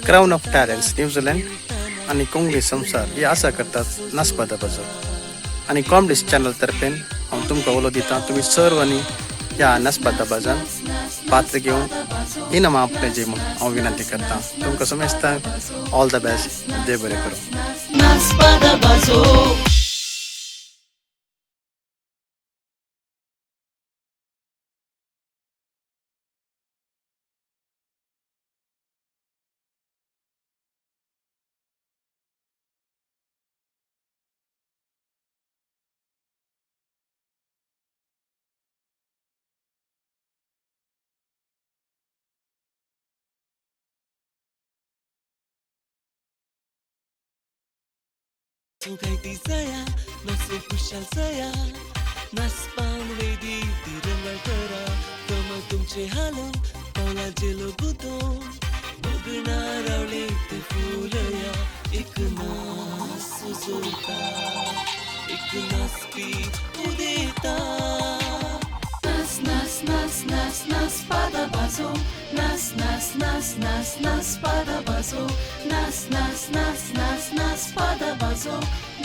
Crown of talents New Zealand आणि कोंग्लिस संसार हे असं करतात नाचपा दाबाजो आणि कॉम्ब्लिस चॅनल तर्फे हांव तुमकां उलो दिता तुम्ही सर्वांनी ह्या नाचपा दाबाजान पात्र घेवन इनामां आपले जे म्हूण हांव विनंती करता तुमकां समजता ऑल द बेस्ट देव बरें करूं. Sugaiti saya, nasu kushal saya, naspan vedi tirangal kara, kama tumche halu, paula jelo budo, bugna ravle te fulaya, ek nas suzulta, ek naspi udeta. Nas nas nas nas nas pada bazo, nas nas nas nas nas pada bazo, nas nas nas nas nas pada bazo.